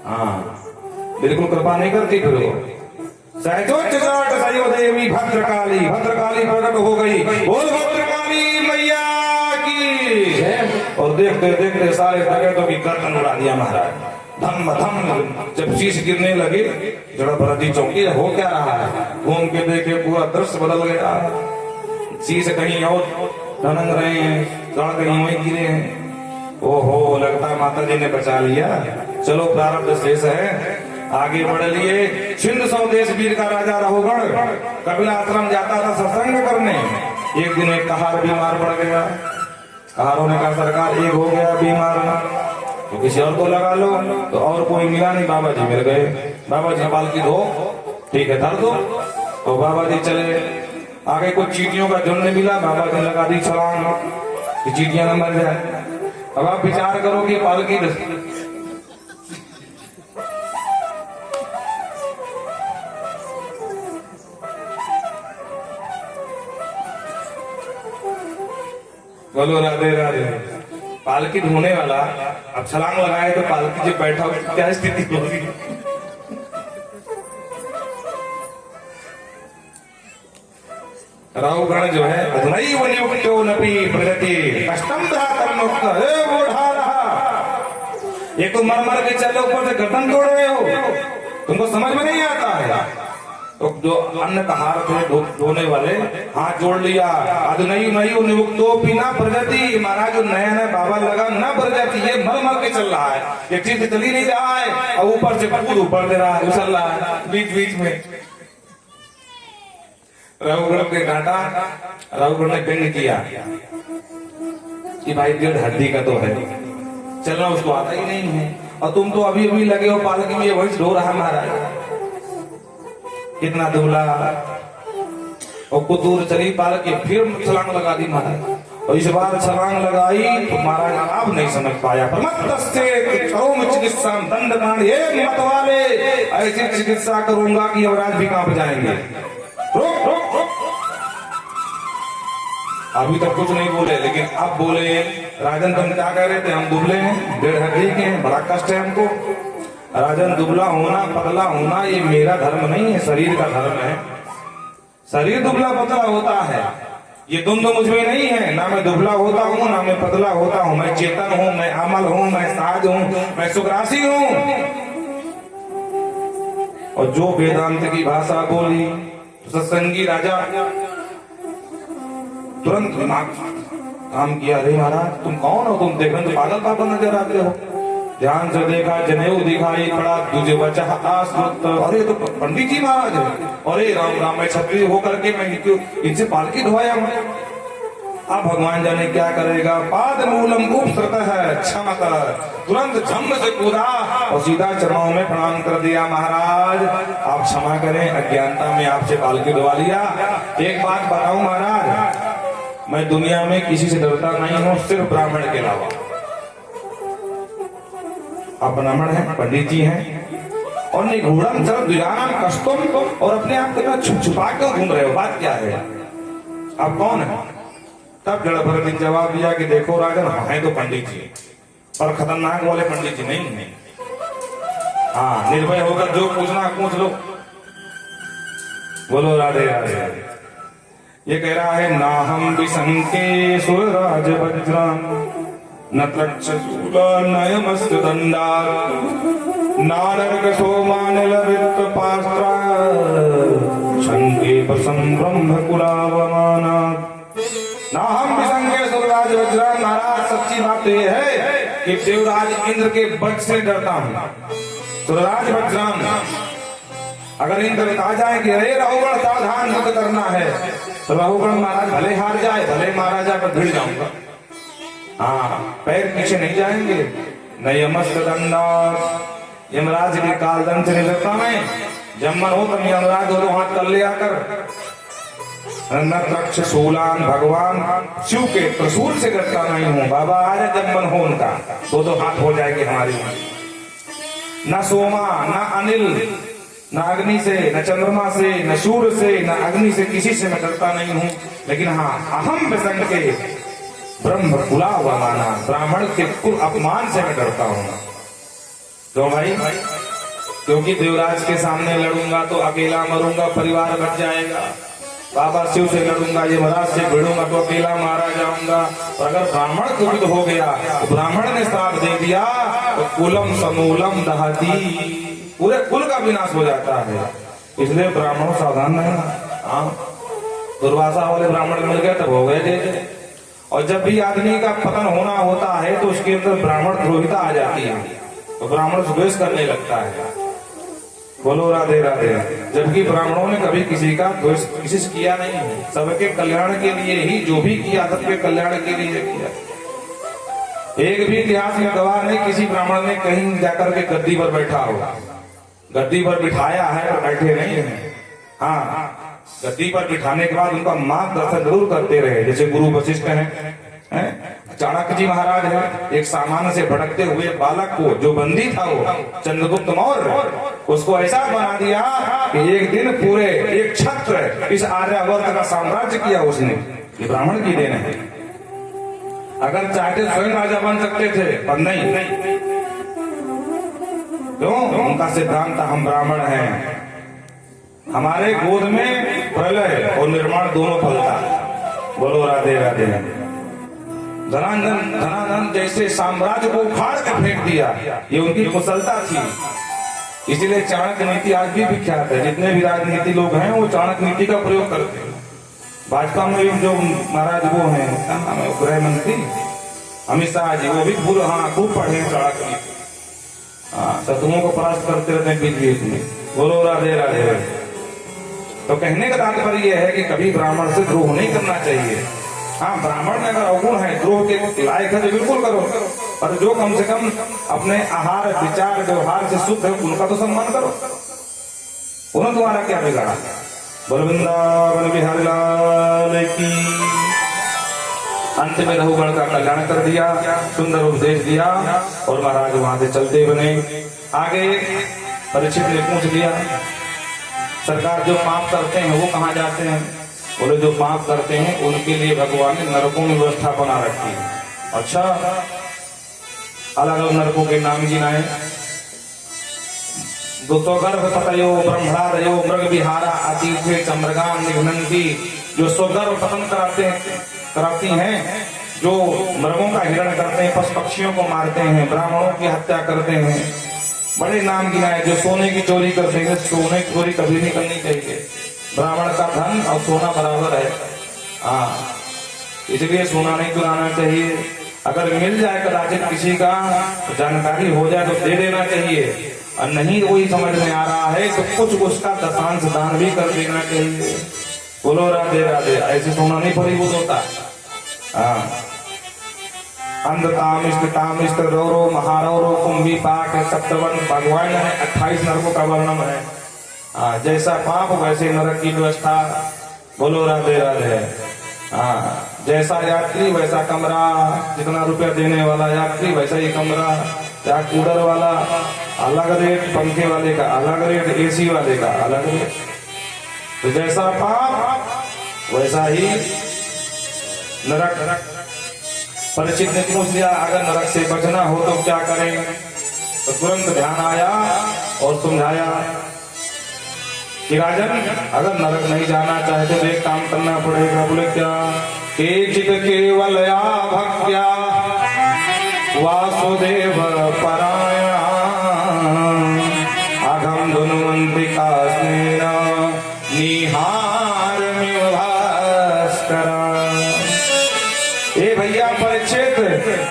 हाँ बिल्कुल कृपा नहीं करती। फिर वो देवी भद्रकाली, भद्रकाली प्रकट हो गई, बोल भद्रकाली मैया की। और देखते देखते सारे डकैतों की गर्दन उड़ा दिया महाराज। धम धम जब शीश गिरने लगे, जड़ भरत जी चौंकी, हो क्या रहा है? घूम के देखे पूरा दृश्य बदल गया। शीश कहीं और धनंग रहे हैं, जड़ कहीं वहीं गिरे हैं। ओहो लगता है माता जी ने बचा लिया। चलो प्रारब्ध शेष है, आगे बढ़ लिए। सिंध स्वदेश वीर का राजा रहुगण कपिला आश्रम जाता था सत्संग करने। एक दिन एक कहार बीमार पड़ गया। कहारों ने कहा सरकार एक हो गया बीमार, तो किसी और को लगा लो। तो और कोई मिला नहीं, बाबा जी मिल गए। बाबा जी पालकी धो, ठीक है धर दो। तो बाबा जी चले, आगे कुछ चींटियों का झुंड मिला, बाबा जी लगा दी छलांग कि चींटियां न मर जाए। अब आप विचार करो कि पालकी बोलो राधे राधे। पालकी ढोने वाला अब छलांग लगाए तो पालकी जब बैठा हो क्या स्थिति होगी। राहुगण जो है अधुनई वनियुक्तो नपि प्रगति कष्टम धातर्मुक्त हे बूढ़ा रहा। ये तो मर मर के चलो ऊपर से गर्दन तोड़ रहे हो, तुमको समझ में नहीं आता है। तो जो अन्न का हार थे धोने वाले हाथ जोड़ लिया। अधुनई नई नियुक्तो बिना प्रगति, महाराज जो नया नया बाबा लगा न प्रगति, ये मर मर के चल रहा है, ये ठीक से चल ही नहीं रहा है और ऊपर से कूद ऊपर दे रहा है, उछल रहा है बीच बीच में। राहुगण के डांटा, राहुगण ने व्यंग किया कि भाई डेढ़ हड्डी का तो है, चलना उसको आता ही नहीं है और तुम तो अभी अभी लगे हो पालकी में, वही ढो रहा महाराज। कितना दुबला और कुतूर चली पालकी, फिर छलांग लगा दी महाराज और इस बार छलांग लगाई तो महाराज अब नहीं समझ पाया। चिकित्सा दंड कांड, ये मत वाले ऐसी चिकित्सा करूंगा कि यमराज भी कांप जाएंगे। रुक रुक रुक। अभी तक कुछ नहीं बोले लेकिन अब बोले, राजन तुम क्या कह रहे थे, हम दुबले हैं, डेढ़ हड्डी के हैं, बड़ा कष्ट है हमको। राजन दुबला होना पतला होना ये मेरा धर्म नहीं है, शरीर का धर्म है। शरीर दुबला पतला होता है, ये दोनों मुझ में नहीं है। ना मैं दुबला होता हूँ ना मैं पतला होता हूँ, मैं चेतन हूँ, मैं अमल हूँ, मैं साज हूँ, मैं सुखराशि हूँ। और जो वेदांत की भाषा बोली तो सत्संगी राजा तुरंत दिमाग काम किया, अरे महाराज तुम कौन हो, तुम देखने तो पागल पागल नजर आते हो। ध्यान से देखा, जनेऊ दिखाई पड़ा, तुझे बचा आसमत, अरे तो पंडित जी महाराज है, अरे राम राम मैं छत्री होकर के मैं इनसे पालकी ढोया हूं। अब भगवान जाने क्या करेगा। पाद मूलम उपसृत है क्षमा कर, तुरंत झम्म से कूदा और सीधा चरणों में प्रणाम कर दिया। महाराज आप क्षमा करें, अज्ञानता में आपसे पालकी ढवा लिया। एक बात बताऊं महाराज, मैं दुनिया में किसी से डरता नहीं हूँ, सिर्फ ब्राह्मण के अलावा। आप ब्राह्मण हैं, पंडित जी हैं और निगूढ़म चल द्विजानम कष्टम, और अपने आप को छुप छुपा क्यों घूम रहे हो, बात क्या है, आप कौन है। तब जड़भरत ने जवाब दिया कि देखो राजन है तो पंडित जी, पर खतरनाक वाले पंडित जी नहीं है। हाँ निर्भय होकर जो पूछना पूछ लो। बोलो राधे राधे। ये कह रहा है ना हम विशंके सुरराज वज्राम न तक्षशूला नयमस्त दंडा नारक सोमानिल वित्त पास्त्रा शंके बसं ब्रह्म कुलावमाना। ना हम विशंके सुरराज वज्राम, महाराज सच्ची बात तो ये है कि देवराज इंद्र के वज्र से डरता हूं। सुरराज वज्राम अगर इंद्र आ जाए कि अरे राहुगण सावधान युद्ध करना है, तो राहुगण महाराज भले हार जाए भले मारा जाए पर भिड़ जाऊंगा। हाँ पैर पीछे नहीं जाएंगे। नयमस्त दंडा, यमराज के कालदंड से नहीं डरता मैं। जब मन हो तब यमराज दोनों हाथ कर ले आकर। न तक्षशूलान, भगवान शिव के त्रिशूल से डरता नहीं हूँ। बाबा आ जाए जब मन हो उनका, दो हाथ हो जाएंगे हमारी। न सोमा न अनिल, न अग्नि से न चंद्रमा से न सूर्य से न अग्नि से, किसी से मैं डरता नहीं हूँ। लेकिन हाँ अहम विसंग के ब्रह्म कुला हुआ माना, ब्राह्मण के कुल अपमान से मैं डरता हूँ। तो भाई क्योंकि देवराज के सामने लड़ूंगा तो अकेला मरूंगा, परिवार बच जाएगा। बाबा शिव से लड़ूंगा, ये महाराज से भिड़ूंगा तो अकेला मारा जाऊंगा। और अगर ब्राह्मण कुपित हो गया तो ब्राह्मण ने श्राप दे दिया तो कुलम समूलम दहती, पूरे कुल का विनाश हो जाता है। इसलिए ब्राह्मण सावधान रहना। हाँ दुर्वासा वाले ब्राह्मण मिल गए तब हो गए जय। और जब भी आदमी का पतन होना होता है तो उसके अंदर ब्राह्मण द्रोहिता आ जाती है, तो ब्राह्मण द्वेष करने लगता है। बोलो राधे राधे। जबकि ब्राह्मणों ने कभी किसी का द्वेष किसी से किया नहीं है, सबके कल्याण के लिए ही जो भी किया सबके कल्याण के लिए किया। एक भी इतिहास में गवाह नहीं किसी ब्राह्मण ने कहीं जाकर के गद्दी पर बैठा होगा। गद्दी पर बिठाया है और बैठे नहीं है। हाँ गद्दी पर बिठाने के बाद उनका मार्गदर्शन जरूर करते रहे, जैसे गुरु वशिष्ठ हैं। चाणक्य जी महाराज है, एक सामान्य से भटकते हुए बालक को जो बंदी था वो चंद्रगुप्त मौर्य, उसको ऐसा बना दिया कि एक दिन पूरे एक छत्र इस आर्यावर्त का साम्राज्य किया उसने। ये ब्राह्मण की देन है। अगर चाहते स्वयं राजा बन सकते थे, पर नहीं। क्यों? उनका सिद्धांत हम ब्राह्मण हैं, हमारे गोद में प्रलय और निर्माण दोनों फलता। बोलो राधे राधे। धनानंद जैसे साम्राज्य को उखाड़ के फेंक दिया, ये उनकी कुशलता थी। इसीलिए चाणक्य नीति आज भी विख्यात है। जितने भी राजनीति लोग हैं वो चाणक्य नीति का प्रयोग करते हैं। भाजपा में जो महाराज वो हैं, क्या नाम है, गृह मंत्री अमित शाह जी, वो भी खूब पढ़े चाणक्य नीति। शत्रुओं को परास्त करते रहते हैं बीच बीच में। बोलो राधे राधे। तो कहने का तात्पर्य यह है कि कभी ब्राह्मण से द्रोह नहीं करना चाहिए। हाँ, ब्राह्मण में अगर अवगुण है, द्रोह के लायक है तो बिल्कुल करो, पर जो कम से कम अपने आहार विचार व्यवहार से शुद्ध है उनका तो सम्मान करो। उन्होंने तुम्हारा क्या बिगाड़ा। वृंदावन बिहारी लाल की। अंत में रघुगण का कल्याण कर दिया, सुंदर उपदेश दिया और महाराज वहां से चलते बने। आगे परीक्षित ने पूछ लिया, सरकार जो पाप करते हैं वो कहाँ जाते हैं? बोले जो पाप करते हैं उनके लिए भगवान ने नरकों में व्यवस्था बना रखी है। अच्छा, अलग अलग नरकों के नाम गिनाए। स्वगर्भ पतयो ब्रह्मणादयो मृग विहारा अतिथे चमृगान निघ्नन्ति। जो स्वगर्भ पतन कराती हैं, जो मृगों का हिरण करते हैं, पशु पक्षियों को मारते हैं, ब्राह्मणों की हत्या करते हैं, बड़े नाम गिनाए। जो सोने की चोरी करते हैं, सोने की चोरी कभी नहीं करनी चाहिए। ब्राह्मण का धन और सोना बराबर है, इसलिए सोना नहीं चुराना चाहिए। अगर मिल जाए कदाचित किसी का जानकारी हो जाए तो दे देना चाहिए, और नहीं वही समझ में आ रहा है तो कुछ उसका दशांश दान भी कर देना चाहिए। बोलो राधे राधे। ऐसे सोना नहीं फलीभूत होता। अंधतामिष्ट रौरो महारौरो कुंभी पाक सप्तवन। भगवान ने 28 नरकों का वर्णन है। जैसा पाप वैसे नरक की व्यवस्था। बोलो राधे राधे। जैसा यात्री वैसा कमरा, जितना रुपया देने वाला यात्री वैसा ही कमरा। या कूलर वाला अलग रेट, पंखे वाले का अलग रेट, एसी वाले का अलग रेट। तो जैसा पाप वैसा ही नरक। परीक्षित ने पूछ लिया, अगर नरक से बचना हो तो क्या करें? तो तुरंत ध्यान आया और समझाया कि राजन, अगर नरक नहीं जाना चाहते तो एक काम करना पड़ेगा। बोले क्या? केचित केवलया भक्त्या वासुदेव परायणा अघम धनुमंत्रिका स्नेहा निहार में भास्कर। ए भैया परीक्षित,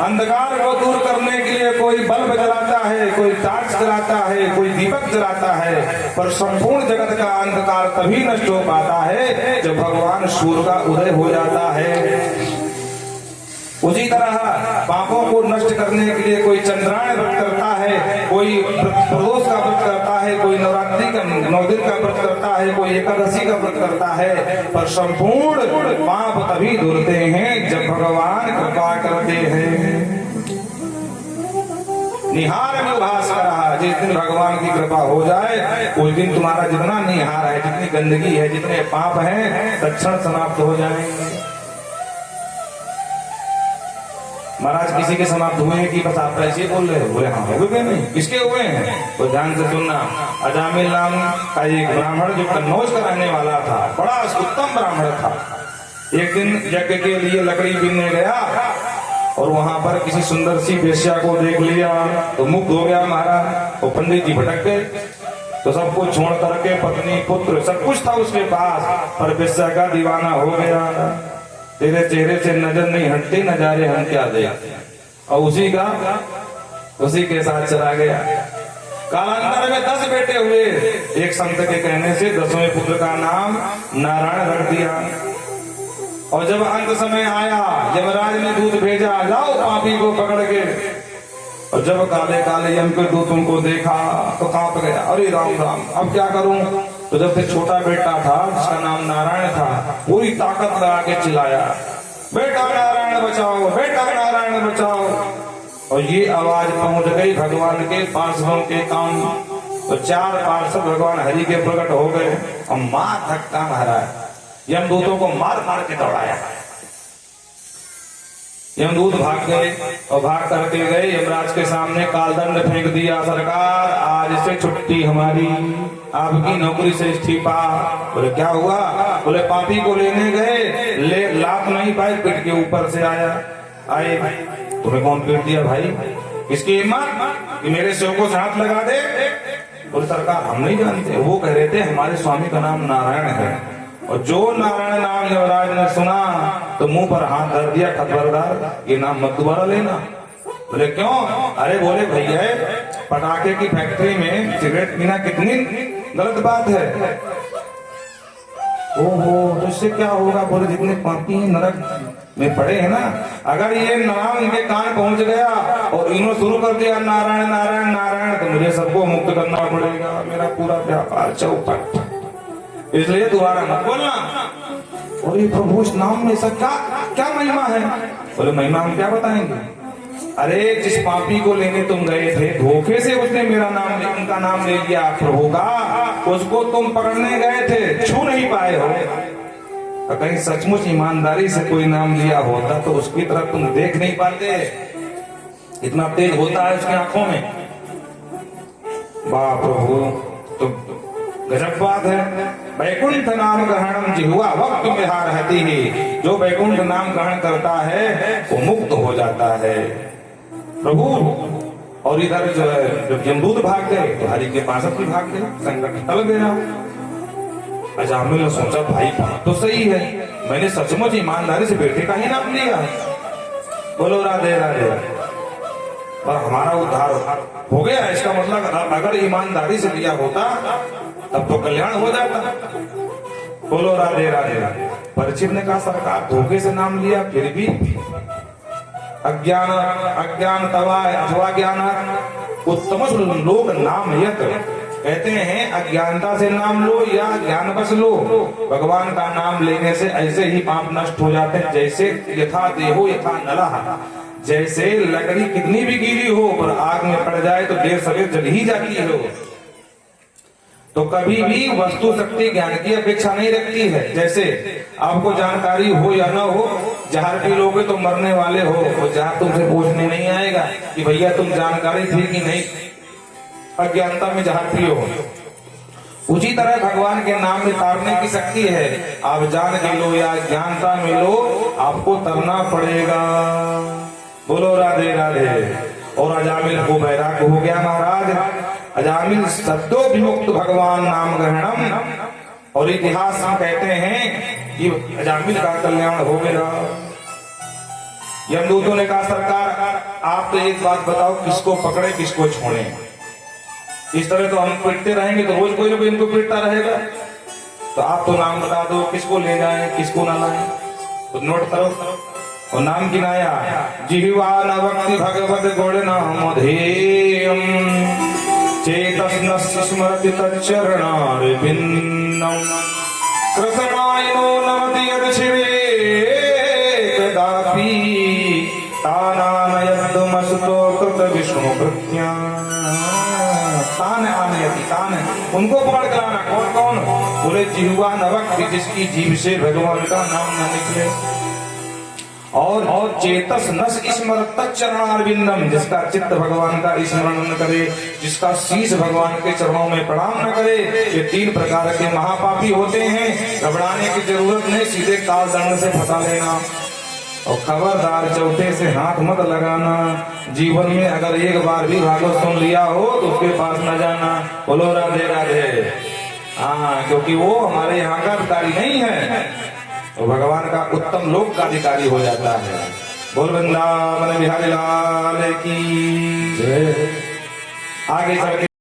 अंधकार को दूर करने के लिए कोई बल्ब जलाता है, कोई टार्च जलाता है, कोई दीपक जलाता है, पर संपूर्ण जगत का अंधकार तभी नष्ट हो पाता है जब भगवान सूर्य का उदय हो जाता है। उसी तरह पापों को नष्ट करने के लिए कोई चंद्रायण व्रत करता है, कोई प्रदोष का व्रत करता है, कोई नवरात्रि का 9 दिन का व्रत करता है, कोई एकादशी का व्रत करता है, पर संपूर्ण पाप तभी धुलते हैं जब भगवान कृपा करते हैं। निहार में भास करा। जिस दिन भगवान की कृपा हो जाए उस दिन तुम्हारा जितना निहार है, जितनी गंदगी है, जितने पाप हैं, तत्क्षण समाप्त हो जाएंगे। महाराज किसी के समाप्त हुए हैं कि बस आप ऐसे बोल रहे हो? बोले हाँ हो गए। नहीं, किसके हुए हैं? तो ध्यान से सुनना। अजामिल नाम का एक ब्राह्मण जो कन्नौज का रहने वाला था, बड़ा उत्तम ब्राह्मण था। एक दिन यज्ञ के लिए लकड़ी बीनने गया और वहां पर किसी सुंदर सी वेश्या को देख लिया तो मुग्ध हो गया महाराज। तो पंडित जी भटक गए, तो सब कुछ छोड़ करके पत्नी पुत्र सब कुछ था उसके पास, पर वेश्या का दीवाना हो गया। तेरे चेहरे से नजर नहीं हटती, नजारे हम क्या दे। और उसी के साथ चला गया। कालांतर में 10 बेटे हुए। एक संत के कहने से 10वें पुत्र का नाम नारायण रख दिया। और जब अंत समय आया, यमराज ने दूत भेजा, जाओ पापी को पकड़ के। और जब काले काले यम के दूतों को देखा तो कांप गया, अरे राम राम, अब क्या करूं? तो जब से छोटा बेटा था जिसका नाम नारायण था, पूरी ताकत लगा के चिल्लाया, बेटा नारायण बचाओ, बेटा नारायण बचाओ। और ये आवाज पहुंच गई भगवान के पार्षदों के कान। तो 4 पार्षद भगवान हरि के प्रकट हो गए और मार धक्का मारा, यमदूतों को मार मार के दौड़ाया। यमदूत भाग गए और भाग करके गए यमराज के सामने कालदंड फेंक दिया। सरकार आज से छुट्टी हमारी, आपकी नौकरी से इस्तीफा। बोले क्या हुआ? बोले पापी को लेने गए, ले लात नहीं पाए, पीठ के ऊपर से आए। तुम्हें कौन पीट दिया भाई? किसकी हिम्मत कि मेरे सेवकों से हाथ लगा दे? बोले सरकार हम नहीं जानते। वो कह रहे थे हमारे स्वामी का नाम नारायण है, और जो नारायण नाम यमराज ने सुना तो मुंह पर हाथ धर दिया, खबरदार ये नाम मत दोबारा लेना। बोले क्यों? अरे बोले भैया पटाखे की फैक्ट्री में सिगरेट पीना कितनी गलत बात है। ओहो तो इससे क्या होगा? बोले जितने पापी नरक में पड़े हैं ना, अगर ये नाम इनके कान पहुंच गया और इन्होंने शुरू कर दिया नारायण नारायण नारायण, तो मुझे सबको मुक्त करना पड़ेगा, मेरा पूरा व्यापार चौपट। इसलिए दोबारा मत बोलना। और ये प्रभु इस नाम में ऐसा क्या महिमा है? बोले महिमा हम क्या बताएंगे? अरे जिस पापी को लेने तुम गए थे, धोखे से उसने मेरा नाम उनका नाम ले लिया प्रभु का, उसको तुम पकड़ने गए थे, छू नहीं पाए हो। तो कहीं सचमुच ईमानदारी से कोई नाम लिया होता तो उसकी तरफ तुम देख नहीं पाते, इतना तेज होता है उसकी आंखों में। वाह प्रभु तो गजब बात है। वैकुंठ नाम ग्रहणम जिह्वा वक्त विहार रहती है, जो वैकुंठ नाम ग्रहण करता है वो मुक्त हो जाता है प्रभु। और इधर जो है जब यमदूत भाग गए तो हरि के पास भी भाग गए, संकट टल गया। अजामिल ने सोचा भाई बात तो सही है, मैंने सचमुच ईमानदारी से बेटे का ही नाम लिया। बोलो राधे राधे। और हमारा उद्धार हो गया, इसका मतलब अगर ईमानदारी से लिया होता तब तो कल्याण हो जाता। बोलो राधे राधे। परीक्षित ने कहा सरकार धोखे से नाम लिया फिर भी अज्ञान तवा अथवा ज्ञान उत्तम लोक नाम यत। कहते हैं अज्ञानता से नाम लो या ज्ञान बस लो, भगवान का नाम लेने से ऐसे ही पाप नष्ट हो जाते हैं। जैसे यथा देहो यथा नलः, जैसे लकड़ी कितनी भी गीली हो पर आग में पड़ जाए तो देर सवेर जल ही जाती है। तो कभी भी वस्तु शक्ति ज्ञान की अपेक्षा नहीं रखती है। जैसे आपको जानकारी हो या ना हो, जहर पी लोगे तो मरने वाले हो, वो जहर तुमसे पूछने नहीं आएगा कि भैया तुम जानकारी थी कि नहीं, अज्ञानता में जहर पियो। उसी तरह भगवान के नाम में तारने की शक्ति है, आप जान के लो या ज्ञानता में लो, आपको तरना पड़ेगा। बोलो राधे राधे। और अजामिल को वैराग्य हो गया महाराज। अजामिल शब्दों विमुक्त भगवान नाम ग्रहणम। और इतिहास में कहते हैं कि अजामिल का कल्याण हो गया। यमदूतों ने कहा सरकार आप तो एक बात बताओ, किसको पकड़े किसको छोड़े? इस तरह तो हम पीटते रहेंगे तो रोज कोई ना कोई इनको पीटता रहेगा, तो आप तो नाम बता दो किसको ले जाए किसको ना लाए। तो नोट करो। और नाम गिनाया, जिह्वा न भक्ति भगवत गुण नाम धेयम, चेतस्नस्य स्मरति तच्चरणारविन्दम, कृष्णायनो नमति यद् शिवे कदापि, तानानयद्मसतो कृत विष्णु कृत्या। तान आनयति, तान उनको पकड़ कर आना। कौन कौन? बोले जिह्वा न भक्ति, जिसकी जीभ से भगवान का नाम न निकले, और चेतस नस स्मरत चरणारविंदम, जिसका चित्त भगवान का स्मरण न करे, जिसका शीश भगवान के चरणों में प्रणाम न करे। ये तीन प्रकार के महापापी होते हैं। घबराने की जरूरत नहीं, सीधे काल दंड से फंसा लेना। और खबरदार चौथे से हाथ मत लगाना। जीवन में अगर एक बार भी भागवत सुन लिया हो तो उसके पास न जाना। बोलो राधे राधे। हाँ, क्योंकि वो हमारे यहाँ का अधिकारी नहीं है, तो भगवान का उत्तम लोक का अधिकारी हो जाता है। बोल वृंदावन बिहारी लाल की जय। आगे चल के